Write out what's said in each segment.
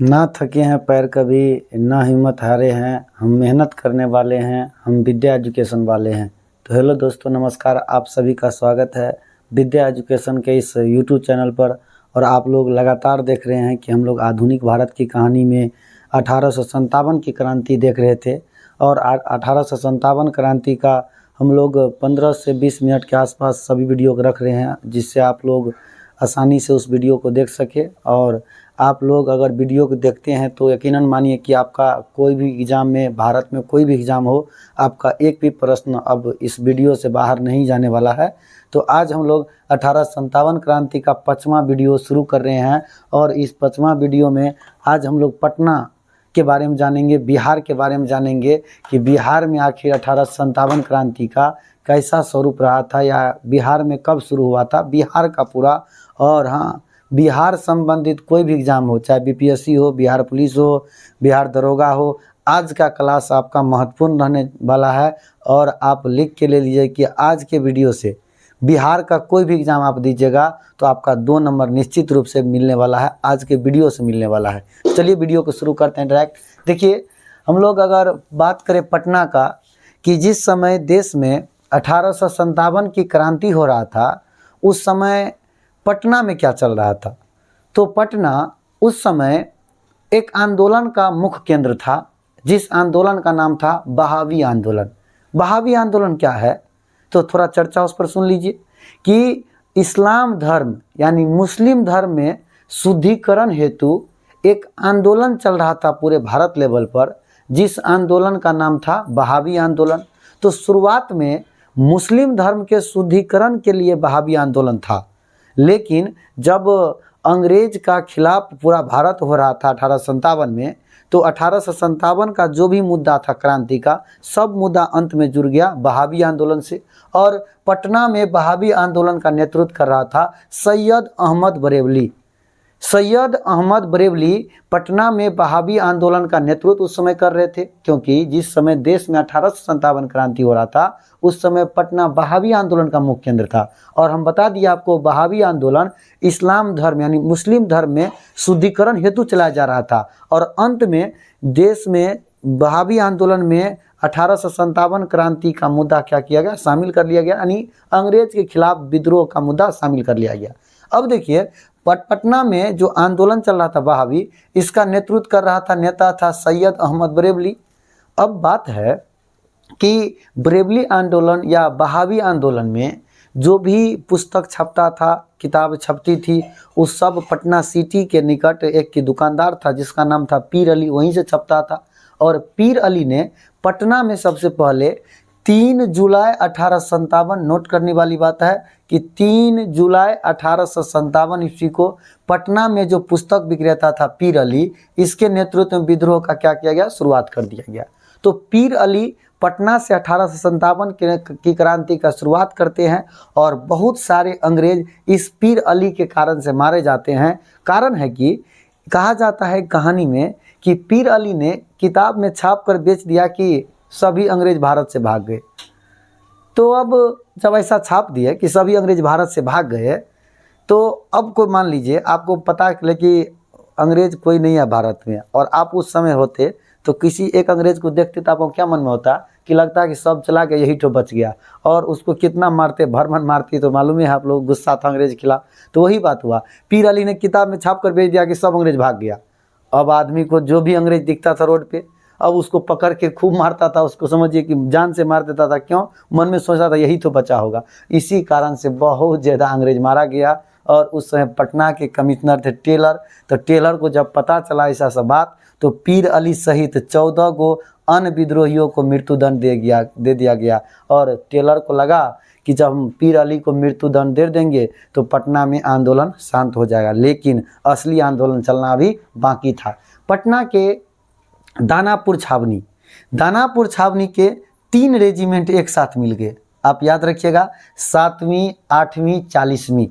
ना थके हैं पैर कभी, ना हिम्मत हारे हैं, हम मेहनत करने वाले हैं, हम विद्या एजुकेशन वाले हैं। तो हेलो दोस्तों, नमस्कार। आप सभी का स्वागत है विद्या एजुकेशन के इस यूट्यूब चैनल पर। और आप लोग लगातार देख रहे हैं कि हम लोग आधुनिक भारत की कहानी में 1857 की क्रांति देख रहे थे। और 1857 क्रांति का हम लोग 15 से 20 मिनट के आसपास सभी वीडियो को रख रहे हैं, जिससे आप लोग आसानी से उस वीडियो को देख सके। और आप लोग अगर वीडियो को देखते हैं तो यकीनन मानिए कि आपका कोई भी एग्ज़ाम में, भारत में कोई भी एग्ज़ाम हो, आपका एक भी प्रश्न अब इस वीडियो से बाहर नहीं जाने वाला है। तो आज हम लोग 1857 क्रांति का 5वां वीडियो शुरू कर रहे हैं। और इस 5वां वीडियो में आज हम लोग पटना के बारे में जानेंगे, बिहार के बारे में जानेंगे कि बिहार में आखिर 1857 क्रांति का कैसा स्वरूप रहा था, या बिहार में कब शुरू हुआ था, बिहार का पूरा। और हाँ, बिहार संबंधित कोई भी एग्ज़ाम हो, चाहे बीपीएससी हो, बिहार पुलिस हो, बिहार दरोगा हो, आज का क्लास आपका महत्वपूर्ण रहने वाला है। और आप लिख के ले लीजिए कि आज के वीडियो से बिहार का कोई भी एग्ज़ाम आप दीजिएगा तो आपका 2 नंबर निश्चित रूप से मिलने वाला है, आज के वीडियो से मिलने वाला है। चलिए वीडियो को शुरू करते हैं डायरेक्ट। देखिए, हम लोग अगर बात करें पटना का, कि जिस समय देश में 1857 की क्रांति हो रहा था, उस समय पटना में क्या चल रहा था। तो पटना उस समय एक आंदोलन का मुख्य केंद्र था, जिस आंदोलन का नाम था बहावी आंदोलन। बहावी आंदोलन क्या है, तो थोड़ा चर्चा उस पर सुन लीजिए। कि इस्लाम धर्म यानी मुस्लिम धर्म में शुद्धिकरण हेतु एक आंदोलन चल रहा था पूरे भारत लेवल पर, जिस आंदोलन का नाम था बहावी आंदोलन। तो शुरुआत में मुस्लिम धर्म के शुद्धिकरण के लिए बहावी आंदोलन था, लेकिन जब अंग्रेज का खिलाफ पूरा भारत हो रहा था 1857 में, तो 1857 का जो भी मुद्दा था क्रांति का, सब मुद्दा अंत में जुड़ गया बहावी आंदोलन से। और पटना में बहावी आंदोलन का नेतृत्व कर रहा था सैयद अहमद बरेलवी। सैयद अहमद बरेलवी पटना में बहावी आंदोलन का नेतृत्व उस समय कर रहे थे, क्योंकि जिस समय देश में 1857 क्रांति हो रहा था, उस समय पटना बहावी आंदोलन का मुख्य केंद्र था। और हम बता दिए आपको, बहावी आंदोलन इस्लाम धर्म यानी मुस्लिम धर्म में शुद्धिकरण हेतु चलाया जा रहा था। और अंत में देश में बहावी आंदोलन में 1857 क्रांति का मुद्दा क्या किया गया, शामिल कर लिया गया, यानी अंग्रेज के खिलाफ विद्रोह का मुद्दा शामिल कर लिया गया। अब देखिए, पटना में जो आंदोलन चल रहा था बहावी, इसका नेतृत्व कर रहा था, नेता था सैयद अहमद बरेलवी। अब बात है कि बरेलवी आंदोलन या बहावी आंदोलन में जो भी पुस्तक छपता था, किताब छपती थी, उस सब पटना सिटी के निकट एक की दुकानदार था जिसका नाम था पीर अली, वहीं से छपता था। और पीर अली ने पटना में सबसे पहले 3 जुलाई 1857, नोट करने वाली बात है कि 3 जुलाई 1857 ईस्वी को पटना में जो पुस्तक विक्रेता था पीर अली, इसके नेतृत्व में विद्रोह का क्या किया गया, शुरुआत कर दिया गया। तो पीर अली पटना से 1857 की क्रांति का शुरुआत करते हैं, और बहुत सारे अंग्रेज इस पीर अली के कारण से मारे जाते हैं। कारण है कि कहा जाता है कहानी में कि पीर अली ने किताब में छाप कर बेच दिया कि सभी अंग्रेज भारत से भाग गए। तो अब जब ऐसा छाप दिया कि सभी अंग्रेज भारत से भाग गए, तो अब कोई मान लीजिए आपको पता चले कि अंग्रेज कोई नहीं है भारत में, और आप उस समय होते तो किसी एक अंग्रेज को देखते तो आपको क्या मन में होता कि लगता है कि सब चला गया, यही तो बच गया। और उसको कितना मारते, भर मारती, तो मालूम है आप लोग, गुस्सा था अंग्रेज के खिलाफ। तो वही बात हुआ, पीर अली ने किताब में छाप कर भेज दिया कि सब अंग्रेज भाग गया। अब आदमी को जो भी अंग्रेज दिखता था रोड पे, अब उसको पकड़ के खूब मारता था, उसको समझिए कि जान से मार देता था। क्यों? मन में सोचता था यही तो बचा होगा। इसी कारण से बहुत ज़्यादा अंग्रेज मारा गया। और उस समय पटना के कमिश्नर थे टेलर। तो टेलर को जब पता चला ऐसा सब बात, तो पीर अली सहित 14 गो अन्य विद्रोहियों को मृत्युदंड दे दिया गया। और टेलर को लगा कि जब हम पीर अली को मृत्युदंड दे देंगे तो पटना में आंदोलन शांत हो जाएगा, लेकिन असली आंदोलन चलना अभी बाकी था। पटना के दानापुर छावनी के 3 रेजिमेंट एक साथ मिल गए। आप याद रखिएगा, 7वीं, 8वीं, 40वीं,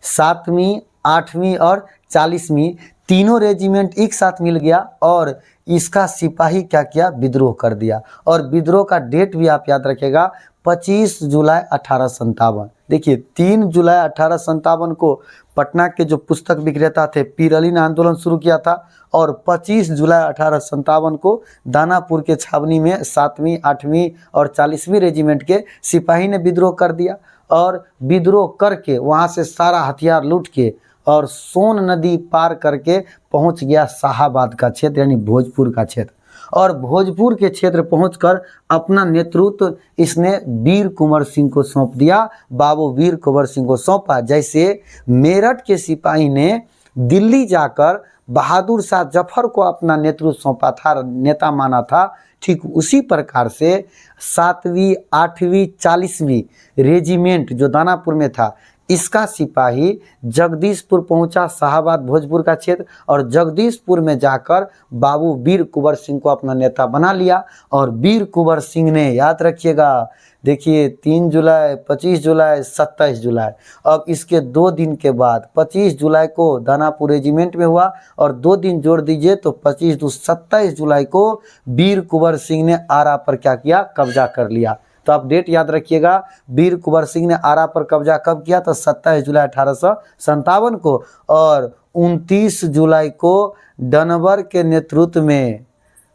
7वीं, 8वीं और 40वीं तीनों रेजिमेंट एक साथ मिल गया। और इसका सिपाही क्या किया, विद्रोह कर दिया। और विद्रोह का डेट भी आप याद रखिएगा, 25 जुलाई 1857। देखिए 3 जुलाई 1857 को पटना के जो पुस्तक विक्रेता थे पीर अली ने आंदोलन शुरू किया था और 25 जुलाई 1857 को दानापुर के छावनी में 7वीं 8वीं और 40वीं रेजिमेंट के सिपाही ने विद्रोह कर दिया और विद्रोह करके वहाँ से सारा हथियार लूट के और सोन नदी पार करके पहुँच गया शाहाबाद का क्षेत्र यानी भोजपुर का क्षेत्र। और भोजपुर के क्षेत्र पहुंचकर अपना नेतृत्व इसने वीर कुंवर सिंह को सौंप दिया, बाबू वीर कुंवर सिंह को सौंपा। जैसे मेरठ के सिपाही ने दिल्ली जाकर बहादुर शाह जफर को अपना नेतृत्व सौंपा था, नेता माना था, ठीक उसी प्रकार से 7वीं 8वीं 40वीं रेजिमेंट जो दानापुर में था इसका सिपाही जगदीशपुर पहुंचा, शाहाबाद भोजपुर का क्षेत्र, और जगदीशपुर में जाकर बाबू वीर कुंवर सिंह को अपना नेता बना लिया। और वीर कुंवर सिंह ने, याद रखिएगा, देखिए 3 जुलाई 25 जुलाई 27 जुलाई, अब इसके 2 दिन के बाद 25 जुलाई को दानापुर रेजिमेंट में हुआ और 2 दिन जोड़ दीजिए तो 25 तो 27 जुलाई को वीर कुंवर सिंह ने आरा पर क्या किया, कब्जा कर लिया। तो आप डेट याद रखिएगा, वीर कुंवर सिंह ने आरा पर कब्जा कब किया, तो 27 जुलाई 1857 को। और 29 जुलाई को डनवर के नेतृत्व में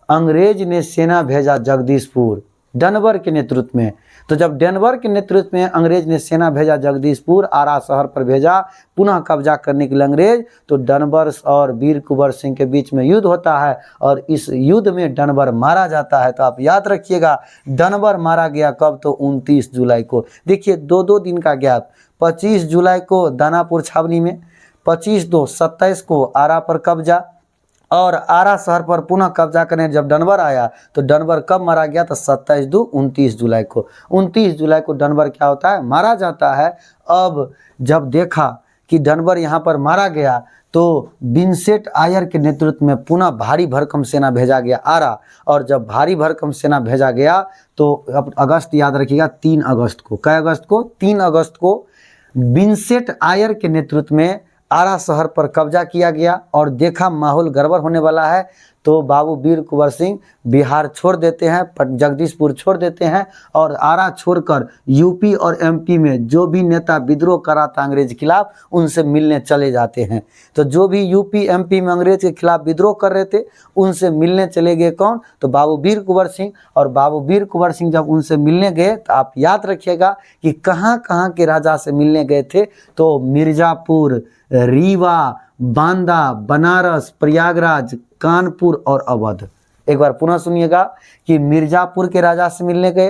अंग्रेज ने सेना भेजा जगदीशपुर, डनवर के नेतृत्व में। तो जब डनवर के नेतृत्व में अंग्रेज ने सेना भेजा जगदीशपुर, आरा शहर पर भेजा पुनः कब्जा करने के लिए अंग्रेज, तो डनवर और वीर कुंवर सिंह के बीच में युद्ध होता है और इस युद्ध में डनवर मारा जाता है। तो आप याद रखिएगा, डनवर मारा गया कब, तो 29 जुलाई को। देखिए 2-2 दिन का गैप, 25 जुलाई को दानापुर छावनी में, 25-2-27 को आरा पर कब्जा, और आरा शहर पर पुनः कब्जा करने जब डनवर आया तो डनवर कब मारा गया, तो 27-29 जुलाई को। 29 जुलाई को डनवर क्या होता है, मारा जाता है। अब जब देखा कि डनवर यहाँ पर मारा गया तो विंसेंट आयर के नेतृत्व में पुनः भारी भरकम सेना भेजा गया आरा। और जब भारी भरकम सेना भेजा गया तो अब अगस्त याद रखिएगा, 3 अगस्त को, कै अगस्त को, 3 अगस्त को विंसेंट आयर के नेतृत्व में आरा शहर पर कब्जा किया गया और देखा माहौल गड़बड़ होने वाला है तो बाबू वीर कुंवर सिंह बिहार छोड़ देते हैं, जगदीशपुर छोड़ देते हैं और आरा छोड़कर यूपी और एमपी में जो भी नेता विद्रोह करा था अंग्रेज के खिलाफ उनसे मिलने चले जाते हैं। तो जो भी यूपी एमपी में अंग्रेज के खिलाफ विद्रोह कर रहे थे उनसे मिलने चले गए कौन, तो बाबू वीर कुंवर सिंह। और बाबू वीर कुंवर सिंह जब उनसे मिलने गए तो आप याद रखिएगा कि कहाँ कहाँ के राजा से मिलने गए थे, तो मिर्ज़ापुर, रीवा, बांदा, बनारस, प्रयागराज, कानपुर और अवध। एक बार पुनः सुनिएगा कि मिर्ज़ापुर के राजा से मिलने गए,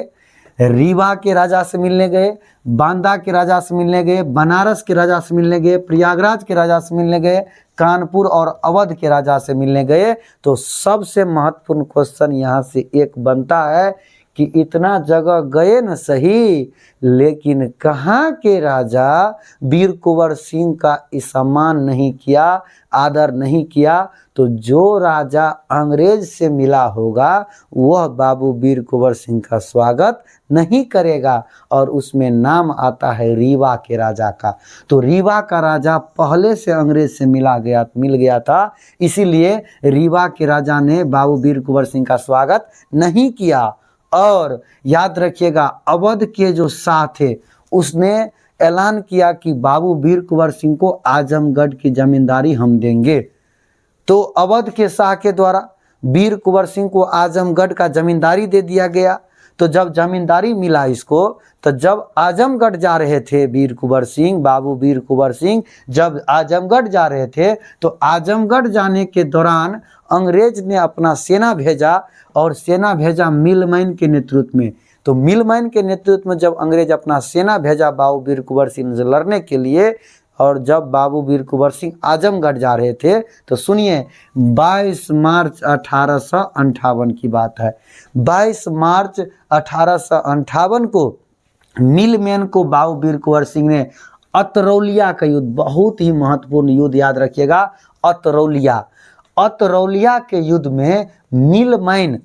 रीवा के राजा से मिलने गए, बांदा के राजा से मिलने गए, बनारस के राजा से मिलने गए, प्रयागराज के राजा से मिलने गए, कानपुर और अवध के राजा से मिलने गए। तो सबसे महत्वपूर्ण क्वेश्चन यहाँ से एक बनता है कि इतना जगह गए न सही, लेकिन कहाँ के राजा वीर कुंवर सिंह का सम्मान नहीं किया, आदर नहीं किया। तो जो राजा अंग्रेज से मिला होगा वह बाबू वीर कुंवर सिंह का स्वागत नहीं करेगा और उसमें नाम आता है रीवा के राजा का। तो रीवा का राजा पहले से अंग्रेज से मिल गया था, इसीलिए रीवा के राजा ने बाबू वीर कुंवर सिंह का स्वागत नहीं किया। और याद रखिएगा, अवध के जो शाह थे उसने ऐलान किया कि बाबू वीर कुंवर सिंह को आजमगढ़ की जमींदारी हम देंगे। तो अवध के शाह के द्वारा वीर कुंवर सिंह को आजमगढ़ का जमींदारी दे दिया गया। तो जब जमींदारी मिला इसको, तो जब आजमगढ़ जा रहे थे वीर कुंवर सिंह, बाबू वीर कुंवर सिंह जब आजमगढ़ जा रहे थे तो आजमगढ़ जाने के दौरान अंग्रेज ने अपना सेना भेजा और सेना भेजा मिलमैन के नेतृत्व में। तो मिलमैन के नेतृत्व में जब अंग्रेज अपना सेना भेजा बाबू वीर कुंवर सिंह से लड़ने के लिए, और जब बाबू वीर कुंवर सिंह आजमगढ़ जा रहे थे तो सुनिए 22 मार्च 1858 की बात है। 22 मार्च 1858 को मिलमैन को बाबू वीर कुंवर सिंह ने अतरौलिया का युद्ध, बहुत ही महत्वपूर्ण युद्ध याद रखिएगा, अतरौलिया के युद्ध में मिलमैन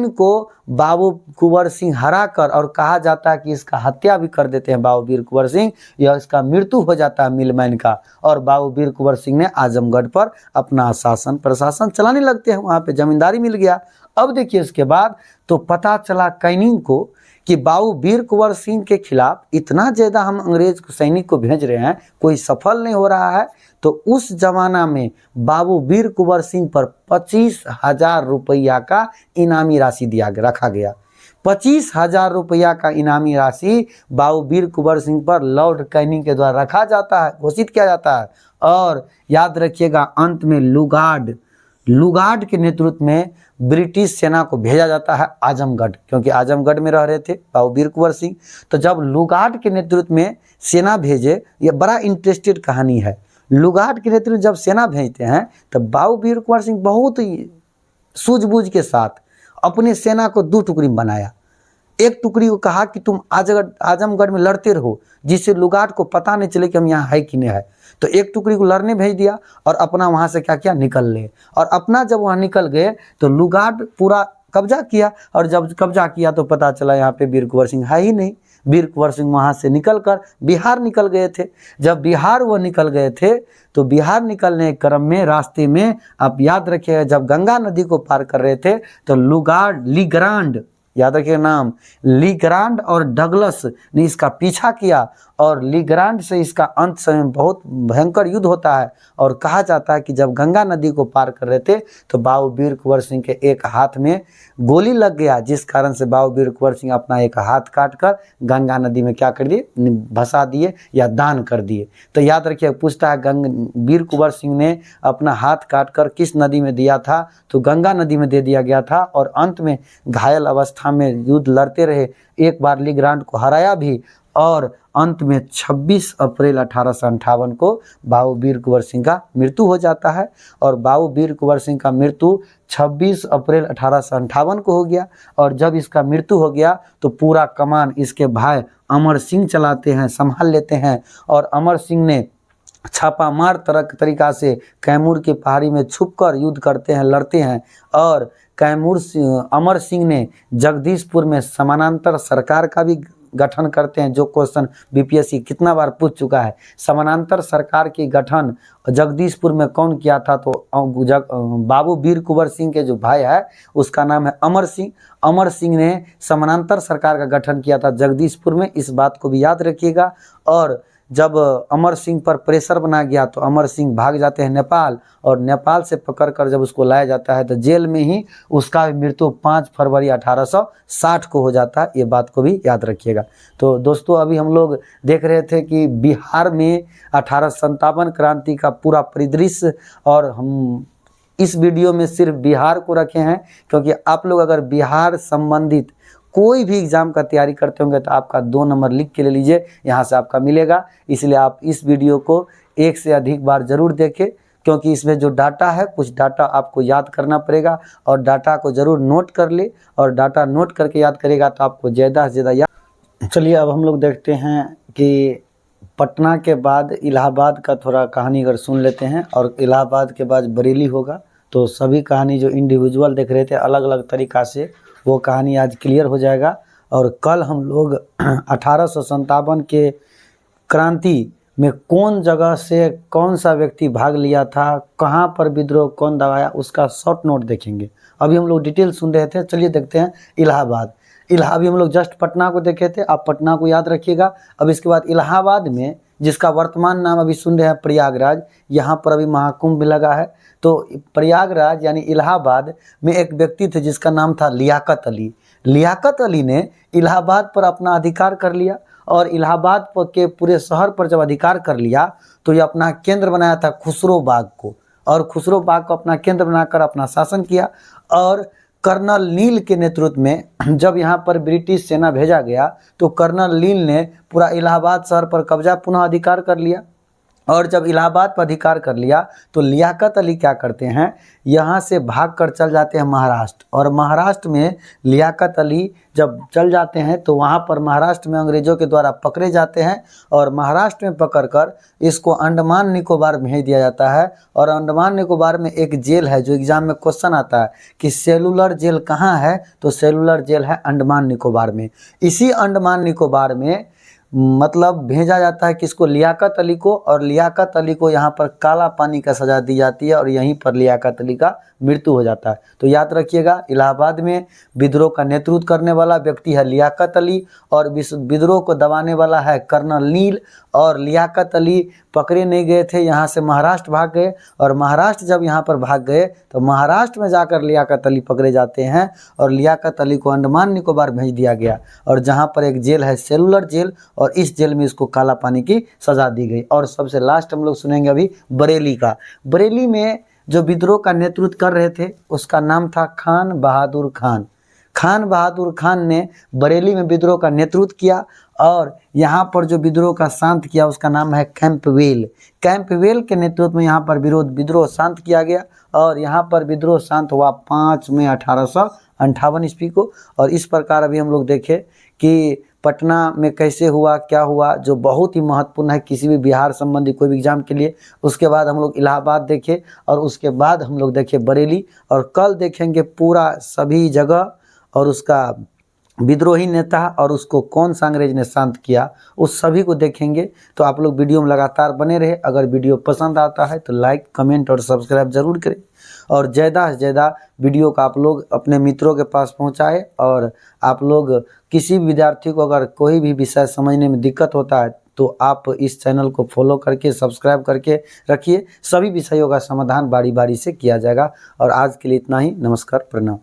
को बाबू कुंवर सिंह हरा कर, और कहा जाता है कि इसका हत्या भी कर देते हैं बाबू वीर कुंवर सिंह, या इसका मृत्यु हो जाता है मिलमैन का, और बाबू वीर कुंवर सिंह ने आजमगढ़ पर अपना शासन प्रशासन चलाने लगते हैं, वहाँ पे जमींदारी मिल गया। अब देखिए इसके बाद तो पता चला कैनिंग को कि बाबू वीर कुंवर सिंह के खिलाफ इतना ज़्यादा हम अंग्रेज सैनिक को भेज रहे हैं, कोई सफल नहीं हो रहा है। तो उस जमाना में बाबू वीर कुंवर सिंह पर 25,000 रुपया का इनामी राशि रखा गया। 25,000 रुपया का इनामी राशि बाबू वीर कुंवर सिंह पर लॉर्ड कैनिंग के द्वारा रखा जाता है, घोषित किया जाता है। और याद रखिएगा, अंत में लुगार्ड के नेतृत्व में ब्रिटिश सेना को भेजा जाता है आजमगढ़, क्योंकि आजमगढ़ में रह रहे थे बाबू वीर कुंवर सिंह। तो जब लुगार्ड के नेतृत्व में सेना भेजे, ये बड़ा इंटरेस्टेड कहानी है। लुगार्ड के नेतृत्व में जब सेना भेजते हैं तो बाबू वीर कुंवर सिंह बहुत ही सूझबूझ के साथ अपने सेना को 2 टुकड़ी में बनाया। एक टुकड़ी को कहा कि तुम आजमगढ़ में लड़ते रहो, जिससे लुगार्ड को पता नहीं चले कि हम यहाँ है कि नहीं है। तो एक टुकड़ी को लड़ने भेज दिया और अपना वहाँ से क्या किया, निकल ले। और अपना जब वहाँ निकल गए तो लुगार्ड पूरा कब्जा किया, और जब कब्जा किया तो पता चला यहाँ पे वीर कुंवर सिंह है ही नहीं। वीर कुंवर सिंह वहाँ से निकलकर बिहार निकल गए थे। जब बिहार वो निकल गए थे तो बिहार निकलने के क्रम में रास्ते में आप याद रखिएगा, जब गंगा नदी को पार कर रहे थे तो लीग्रांड, याद रखिए नाम, लीग्रांड और डगलस ने इसका पीछा किया, और लीग्रांड से इसका अंत समय बहुत भयंकर युद्ध होता है। और कहा जाता है कि जब गंगा नदी को पार कर रहे थे तो बाबू वीर कुंवर सिंह के एक हाथ में गोली लग गया, जिस कारण से बाबू वीर कुंवर सिंह अपना एक हाथ काट कर गंगा नदी में क्या कर दिए, भसा दिए या दान कर दिए। तो याद रखिए, पूछता है वीर कुंवर सिंह ने अपना हाथ काट कर किस नदी में दिया था, तो गंगा नदी में दे दिया गया था। और अंत में घायल अवस्था में युद्ध लड़ते रहे, एक बार लीग्रांड को हराया भी, और अंत में 26 अप्रैल 1858 को बाबू वीर कुंवर सिंह का मृत्यु हो जाता है। और बाबू वीर कुंवर सिंह का मृत्यु 26 अप्रैल 1858 को हो गया। और जब इसका मृत्यु हो गया तो पूरा कमान इसके भाई अमर सिंह चलाते हैं, संभाल लेते हैं। और अमर सिंह ने छापामार तरीका से कैमूर की पहाड़ी में छुपकर युद्ध करते हैं, लड़ते हैं। और अमर सिंह ने जगदीशपुर में समानांतर सरकार का भी गठन करते हैं, जो क्वेश्चन बीपीएससी कितना बार पूछ चुका है। समानांतर सरकार की गठन जगदीशपुर में कौन किया था, तो बाबू वीर कुंवर सिंह के जो भाई है उसका नाम है अमर सिंह। अमर सिंह ने समानांतर सरकार का गठन किया था जगदीशपुर में, इस बात को भी याद रखिएगा। और जब अमर सिंह पर प्रेशर बना गया तो अमर सिंह भाग जाते हैं नेपाल, और नेपाल से पकड़कर जब उसको लाया जाता है तो जेल में ही उसका मृत्यु 5 फरवरी 1860 को हो जाता है। ये बात को भी याद रखिएगा। तो दोस्तों, अभी हम लोग देख रहे थे कि बिहार में 1857 क्रांति का पूरा परिदृश्य, और हम इस वीडियो में सिर्फ बिहार को रखे हैं, क्योंकि आप लोग अगर बिहार संबंधित कोई भी एग्ज़ाम का तैयारी करते होंगे तो आपका 2 नंबर लिख के ले लीजिए, यहाँ से आपका मिलेगा। इसलिए आप इस वीडियो को 1 से अधिक बार ज़रूर देखें, क्योंकि इसमें जो डाटा है, कुछ डाटा आपको याद करना पड़ेगा, और डाटा को ज़रूर नोट कर ले, और डाटा नोट करके याद करेगा तो आपको ज़्यादा से ज़्यादा याद। चलिए अब हम लोग देखते हैं कि पटना के बाद इलाहाबाद का थोड़ा कहानी अगर सुन लेते हैं, और इलाहाबाद के बाद बरेली होगा। तो सभी कहानी जो इंडिविजुअल देख रहे थे अलग अलग तरीक़ा से, वो कहानी आज क्लियर हो जाएगा। और कल हम लोग 1857 के क्रांति में कौन जगह से कौन सा व्यक्ति भाग लिया था, कहाँ पर विद्रोह कौन दबाया, उसका शॉर्ट नोट देखेंगे। अभी हम लोग डिटेल सुन रहे थे, चलिए देखते हैं इलाहाबाद। अभी हम लोग जस्ट पटना को देखे थे, आप पटना को याद रखिएगा। अब इसके बाद इलाहाबाद में, जिसका वर्तमान नाम अभी सुन रहे हैं प्रयागराज, यहाँ पर अभी महाकुंभ भी लगा है। तो प्रयागराज यानी इलाहाबाद में एक व्यक्ति थे जिसका नाम था लियाकत अली। लियाकत अली ने इलाहाबाद पर अपना अधिकार कर लिया, और इलाहाबाद के पूरे शहर पर जब अधिकार कर लिया तो ये अपना केंद्र बनाया था खुसरो बाग को, और खुसरो बाग को अपना केंद्र बनाकर अपना शासन किया। और कर्नल नील के नेतृत्व में जब यहाँ पर ब्रिटिश सेना भेजा गया तो कर्नल नील ने पूरा इलाहाबाद शहर पर कब्जा पुनः अधिकार कर लिया। और जब इलाहाबाद पर अधिकार कर लिया तो लियाकत अली क्या करते हैं, यहाँ से भाग कर चल जाते हैं महाराष्ट्र। और महाराष्ट्र में लियाकत अली जब चल जाते हैं तो वहाँ पर महाराष्ट्र में अंग्रेज़ों के द्वारा पकड़े जाते हैं, और महाराष्ट्र में पकड़कर इसको अंडमान निकोबार भेज दिया जाता है। और अंडमान निकोबार में एक जेल है, जो एग्ज़ाम में क्वेश्चन आता है कि सेलुलर जेल कहाँ है, तो सेलुलर जेल है अंडमान निकोबार में। इसी अंडमान निकोबार में मतलब भेजा जाता है किसको, लियाकत अली को, और लियाकत अली को यहाँ पर काला पानी का सज़ा दी जाती है और यहीं पर लियाकत अली का मृत्यु हो जाता है। तो याद रखिएगा, इलाहाबाद में विद्रोह का नेतृत्व करने वाला व्यक्ति है लियाकत अली और विद्रोह को दबाने वाला है कर्नल नील। और लियाकत अली पकड़े नहीं गए थे, यहाँ से महाराष्ट्र भाग गए, और महाराष्ट्र जब यहाँ पर भाग गए तो महाराष्ट्र में जाकर लियाकत अली पकड़े जाते हैं और लियाकत अली को अंडमान निकोबार भेज दिया गया, और जहाँ पर एक जेल है सेलुलर जेल, और इस जेल में इसको काला पानी की सज़ा दी गई। और सबसे लास्ट हम लोग सुनेंगे अभी बरेली का। बरेली में जो विद्रोह का नेतृत्व कर रहे थे उसका नाम था खान बहादुर खान। खान बहादुर खान ने बरेली में विद्रोह का नेतृत्व किया, और यहाँ पर जो विद्रोह का शांत किया उसका नाम है कैंपवेल। कैंपवेल के नेतृत्व में यहाँ पर विद्रोह शांत किया गया, और यहाँ पर विद्रोह शांत हुआ 5 मई 1858 ईस्वी को। और इस प्रकार अभी हम लोग देखें कि पटना में कैसे हुआ, क्या हुआ, जो बहुत ही महत्वपूर्ण है किसी भी बिहार संबंधी कोई भी एग्जाम के लिए। उसके बाद हम लोग इलाहाबाद देखें, और उसके बाद हम लोग देखें बरेली, और कल देखेंगे पूरा सभी जगह और उसका विद्रोही नेता और उसको कौन सा अंग्रेज ने शांत किया, उस सभी को देखेंगे। तो आप लोग वीडियो में लगातार बने रहे। अगर वीडियो पसंद आता है तो लाइक, कमेंट और सब्सक्राइब जरूर करें, और ज़्यादा से ज़्यादा वीडियो को आप लोग अपने मित्रों के पास पहुंचाएं। और आप लोग किसी भी विद्यार्थी को अगर कोई भी विषय समझने में दिक्कत होता है तो आप इस चैनल को फॉलो करके सब्सक्राइब करके रखिए। सभी विषयों का समाधान बारी बारी से किया जाएगा। और आज के लिए इतना ही। नमस्कार, प्रणाम।